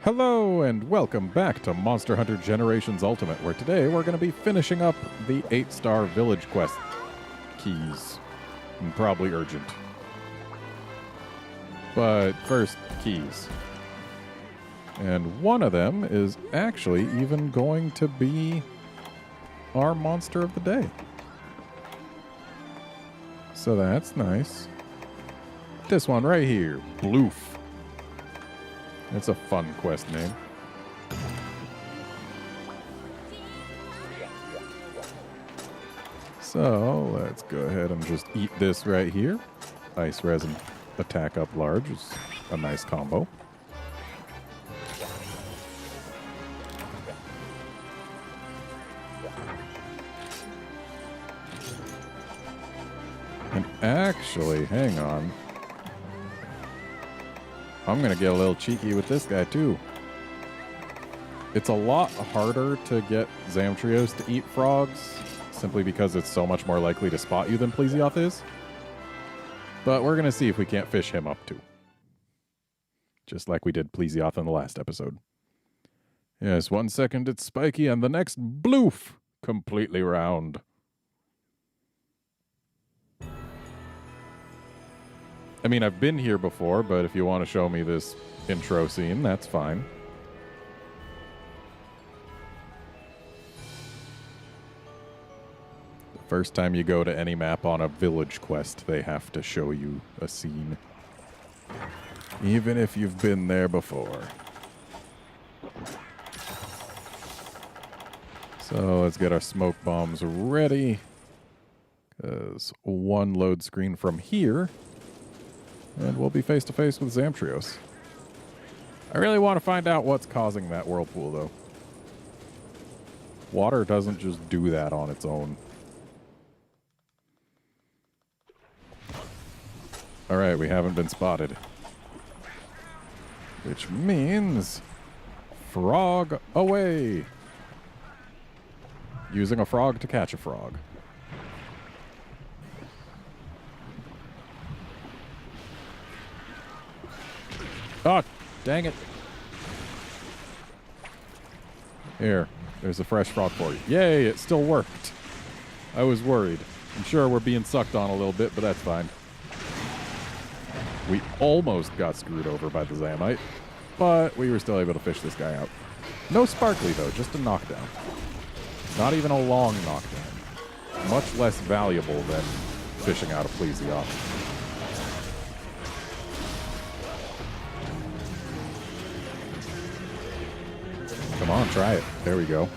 Hello and welcome back to Monster Hunter Generations Ultimate, where today we're going to be finishing up the 8-star village quest keys. And probably urgent. But first, keys. And one of them is actually even going to be our monster of the day. So that's nice. This one right here, Bloof. It's a fun quest name. So let's go ahead and just eat this right here. Ice resin attack up large is a nice combo. And actually, hang on. I'm going to get a little cheeky with this guy, too. It's a lot harder to get Zamtrios to eat frogs, simply because it's so much more likely to spot you than Plesioth is. But we're going to see if we can't fish him up, too. Just like we did Plesioth in the last episode. Yes, 1 second it's spiky, and the next, bloof! Completely round. I mean, I've been here before, but if you want to show me this intro scene, that's fine. The first time you go to any map on a village quest, they have to show you a scene. Even if you've been there before. So let's get our smoke bombs ready. Because one load screen from here. And we'll be face-to-face with Zamtrios. I really want to find out what's causing that whirlpool, though. Water doesn't just do that on its own. Alright, we haven't been spotted. Which means... frog away! Using a frog to catch a frog. Oh, dang it. Here, there's a fresh frog for you. Yay, it still worked. I was worried. I'm sure we're being sucked on a little bit, but that's fine. We almost got screwed over by the Zamite, but we were still able to fish this guy out. No sparkly, though, just a knockdown. Not even a long knockdown. Much less valuable than fishing out a Plesioth. Come on, try it. There we go.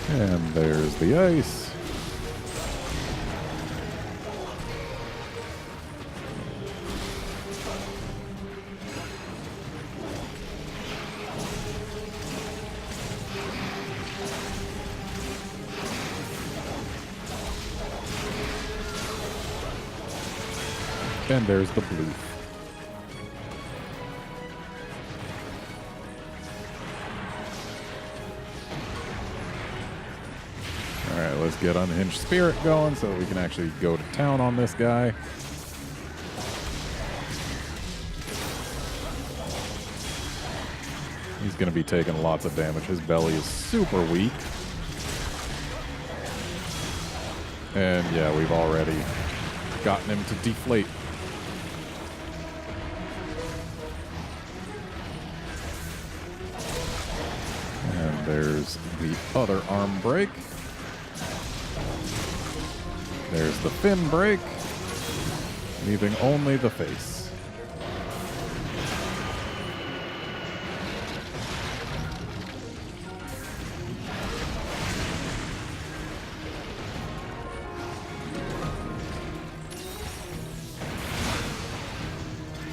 And there's the ice. And there's the blue. Alright, let's get Unhinged Spirit going so that we can actually go to town on this guy. He's going to be taking lots of damage. His belly is super weak. And yeah, we've already gotten him to deflate. And there's the other arm break. There's the fin break, leaving only the face.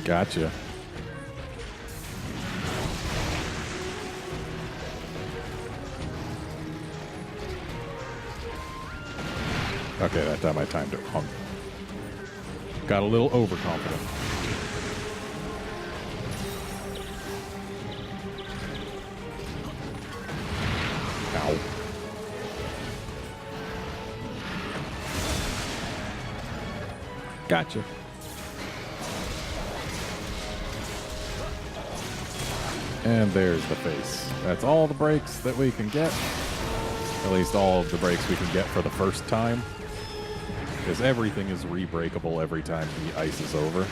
Gotcha. Okay, that time I timed it wrong. Got a little overconfident. Ow. Gotcha. And there's the face. That's all the breaks that we can get. At least all of the breaks we can get for the first time. Because everything is re-breakable every time the ice is over.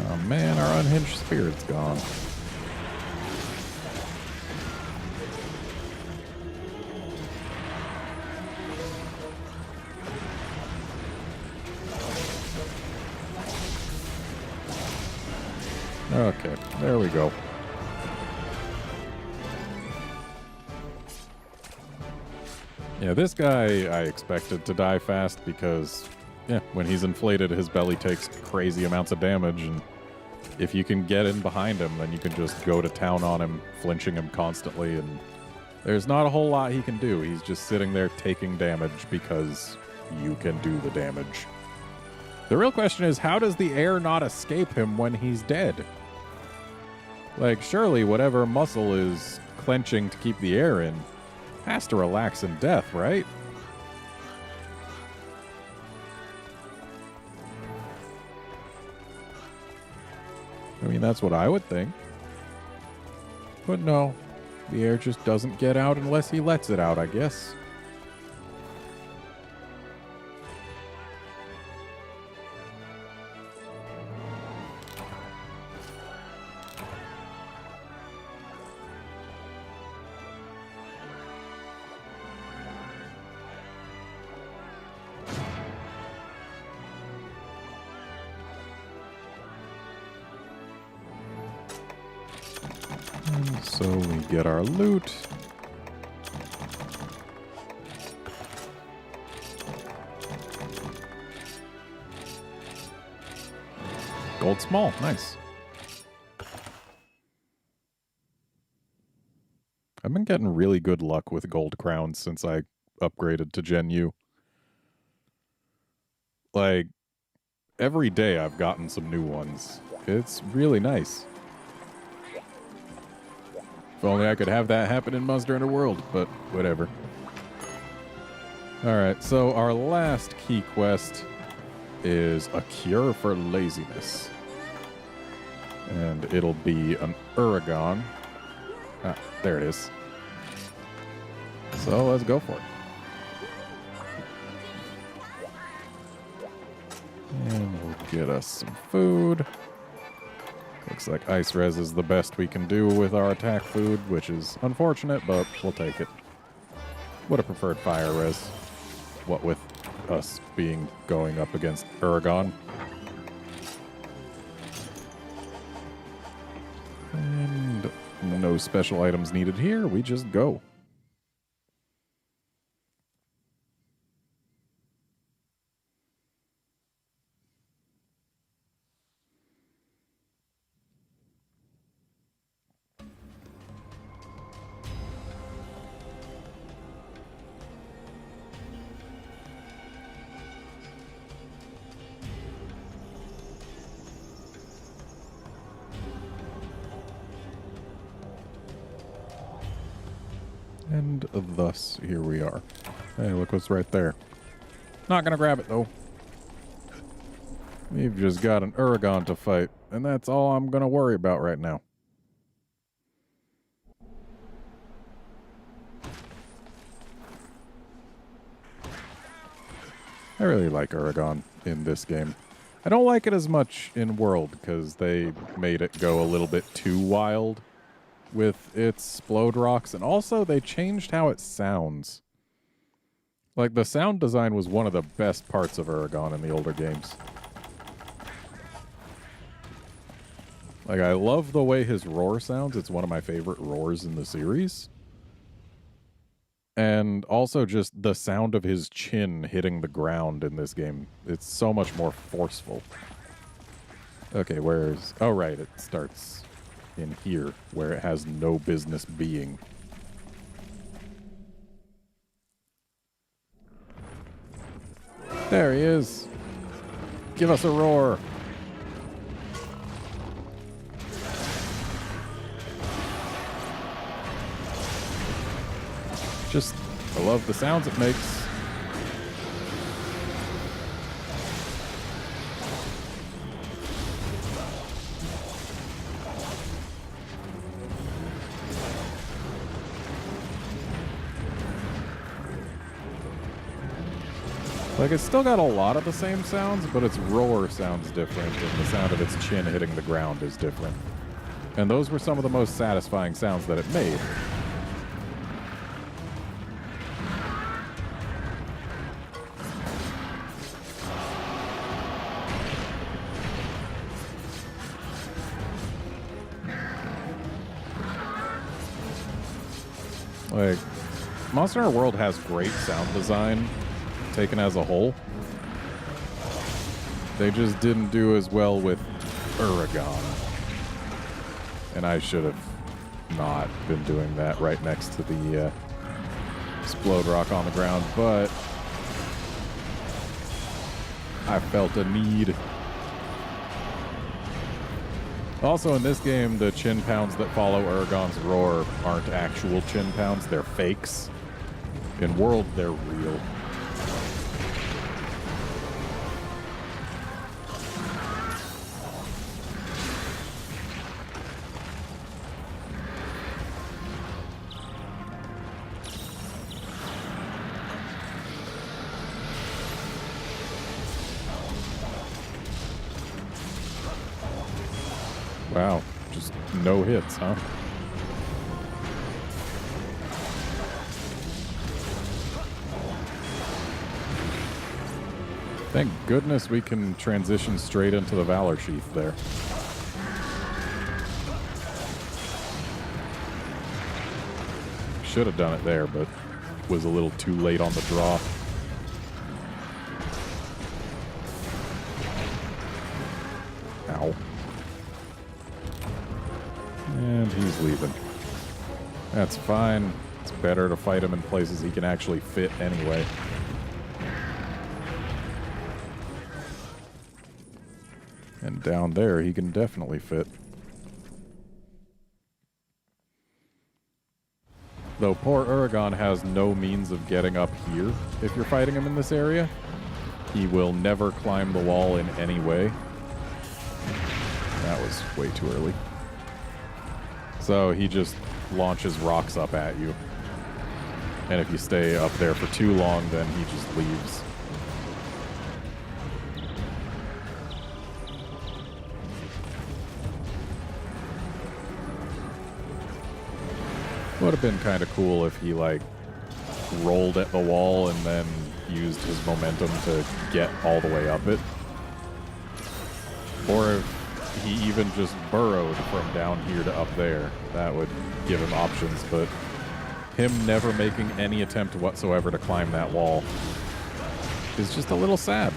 Oh man, our unhinged spirit's gone. Okay, there we go. Yeah, this guy I expected to die fast because, yeah, when he's inflated, his belly takes crazy amounts of damage, and if you can get in behind him, then you can just go to town on him, flinching him constantly, and there's not a whole lot he can do. He's just sitting there taking damage because you can do the damage. The real question is, how does the air not escape him when he's dead? Like, surely whatever muscle is clenching to keep the air in has to relax in death, right? I mean, that's what I would think. But no, the air just doesn't get out unless he lets it out, I guess. So we get our loot. Gold small, nice. I've been getting really good luck with gold crowns since I upgraded to Gen U. Like, every day I've gotten some new ones. It's really nice. If only I could have that happen in Monster Hunter World, but whatever. Alright, so our last key quest is a cure for laziness. And it'll be an Uragon. Ah, there it is. So let's go for it. And we'll get us some food. Looks like ice res is the best we can do with our attack food, which is unfortunate, but we'll take it. Would have preferred fire res. What with us going up against Uragon. And no special items needed here. We just go. And thus, here we are. Hey, look what's right there. Not gonna grab it, though. We've just got an Uragon to fight, and that's all I'm gonna worry about right now. I really like Uragon in this game. I don't like it as much in World, because they made it go a little bit too wild with its Splode Rocks, and also they changed how it sounds. Like, the sound design was one of the best parts of Uragon in the older games. Like, I love the way his roar sounds. It's one of my favorite roars in the series. And also just the sound of his chin hitting the ground in this game. It's so much more forceful. Okay, where's... Oh, right, it starts in here, where it has no business being. There he is. Give us a roar. I love the sounds it makes. Like, it's still got a lot of the same sounds, but its roar sounds different, and the sound of its chin hitting the ground is different. And those were some of the most satisfying sounds that it made. Like, Monster Hunter World has great sound design, taken as a whole. They just didn't do as well with Uragon. And I should have not been doing that right next to the explode rock on the ground, but I felt a need. Also, in this game, the chin pounds that follow Uragon's roar aren't actual chin pounds, they're fakes. In World, they're real. Wow, just no hits, huh? Thank goodness we can transition straight into the Valor Sheath there. Should have done it there, but was a little too late on the draw. Ow. And he's leaving. That's fine. It's better to fight him in places he can actually fit anyway. And down there, he can definitely fit. Though poor Uragon has no means of getting up here if you're fighting him in this area. He will never climb the wall in any way. That was way too early. So he just launches rocks up at you. And if you stay up there for too long, then he just leaves. Would have been kind of cool if he, like, rolled at the wall and then used his momentum to get all the way up it. Or if he even just burrowed from down here to up there. That would give him options, but him never making any attempt whatsoever to climb that wall is just a little sad.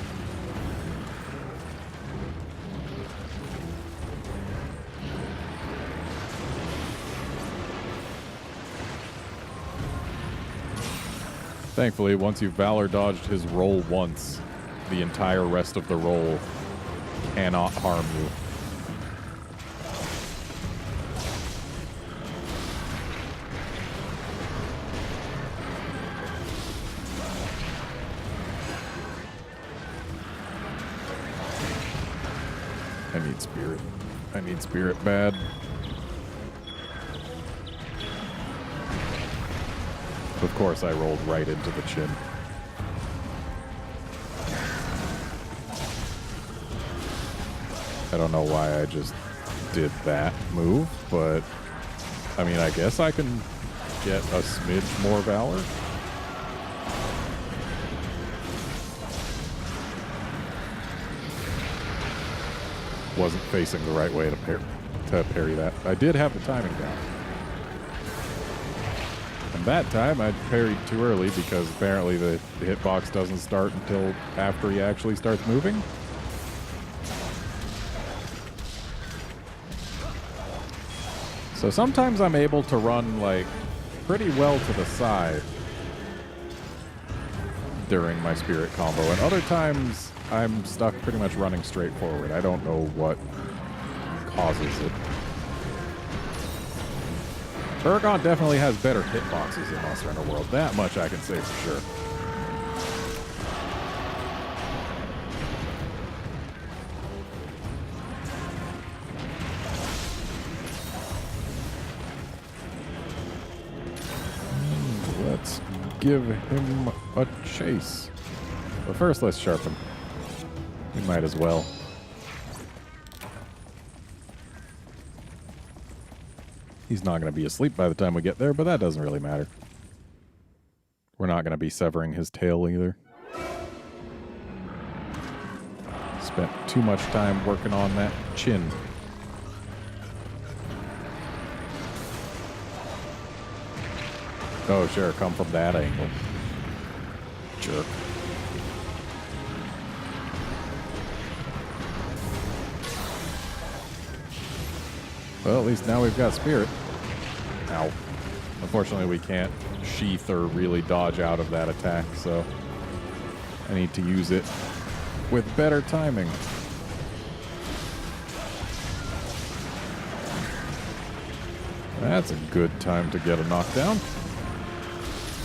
Thankfully, once you've Valor dodged his roll once, the entire rest of the roll cannot harm you. I need spirit. I need spirit bad. Of course, I rolled right into the chin. I don't know why I just did that move, but I mean, I guess I can get a smidge more Valor. Wasn't facing the right way to parry that. I did have the timing down. And that time I parried too early because apparently the hitbox doesn't start until after he actually starts moving. So sometimes I'm able to run like pretty well to the side during my spirit combo, and other times I'm stuck pretty much running straight forward. I don't know what causes it. Uragon definitely has better hitboxes in Monster Hunter World. That much I can say for sure. Let's give him a chase. But first, let's sharpen. We might as well. He's not going to be asleep by the time we get there, but that doesn't really matter. We're not going to be severing his tail either. Spent too much time working on that chin. Oh, sure, come from that angle. Jerk. Well, at least now we've got Spirit. Ow. Unfortunately, we can't sheath or really dodge out of that attack, so I need to use it with better timing. That's a good time to get a knockdown.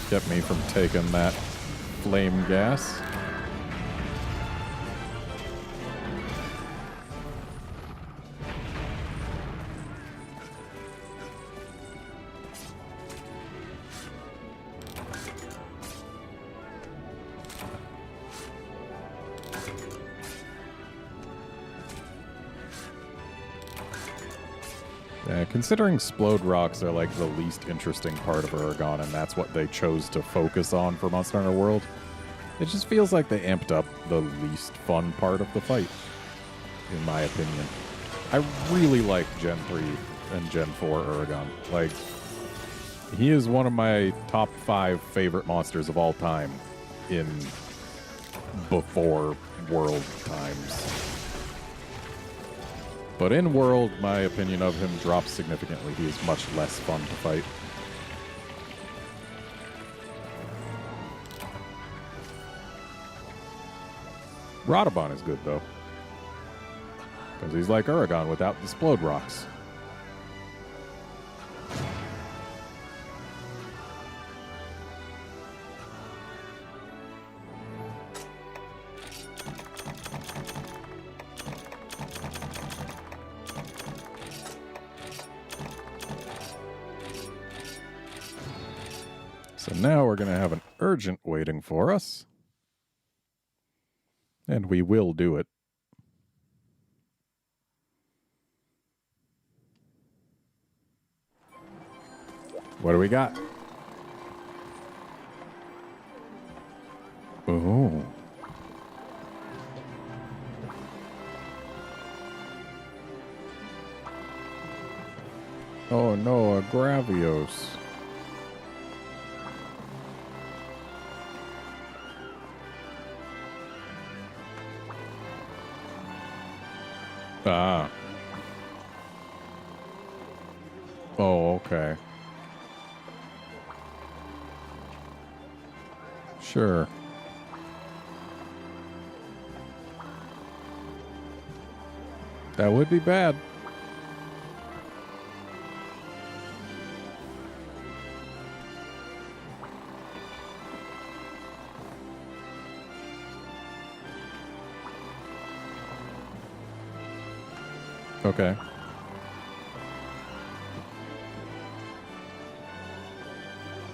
Kept me from taking that flame gas. Considering Splode Rocks are like the least interesting part of Uragon, and that's what they chose to focus on for Monster Hunter World, it just feels like they amped up the least fun part of the fight, in my opinion. I really like Gen 3 and Gen 4 Uragon. Like, he is one of my top 5 favorite monsters of all time in before World times. But in World, my opinion of him drops significantly. He is much less fun to fight. Radobon is good, though. Because he's like Uragon without the Splode Rocks. So now we're going to have an urgent waiting for us. And we will do it. What do we got? Oh. Oh no, a Gravios. Ah. Oh, okay. Sure. That would be bad. Okay.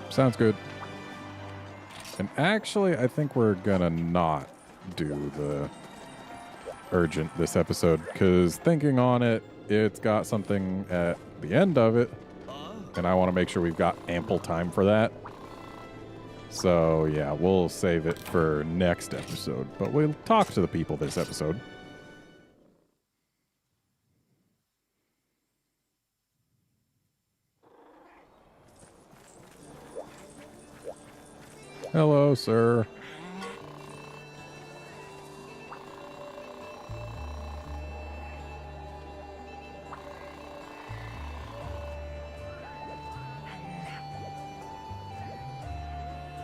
Sounds good. And actually, I think we're gonna not do the urgent this episode, because thinking on it, it's got something at the end of it, and I want to make sure we've got ample time for that. So yeah, we'll save it for next episode, but we'll talk to the people this episode. Hello, sir.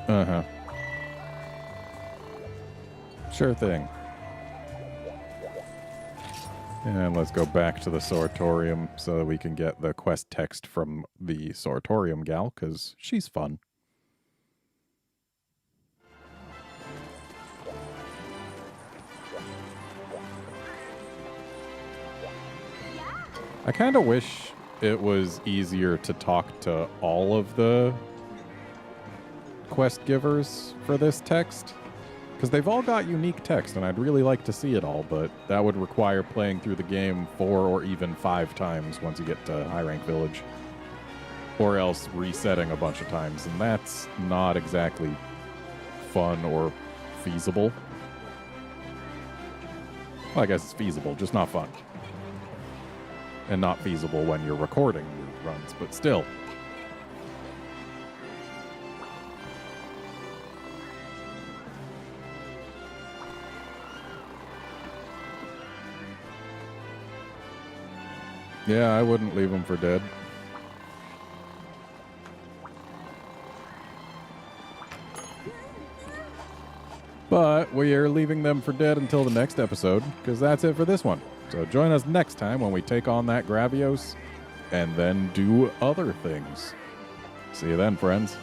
Uh-huh. Sure thing. And let's go back to the Sanatorium so that we can get the quest text from the Sanatorium gal, because she's fun. I kind of wish it was easier to talk to all of the quest givers for this text, because they've all got unique text, and I'd really like to see it all, but that would require playing through the game 4 or even 5 times once you get to High Rank Village, or else resetting a bunch of times, and that's not exactly fun or feasible. Well, I guess it's feasible, just not fun. And not feasible when you're recording your runs, but still. Yeah, I wouldn't leave them for dead. But we are leaving them for dead until the next episode, because that's it for this one. So join us next time when we take on that Gravios and then do other things. See you then, friends.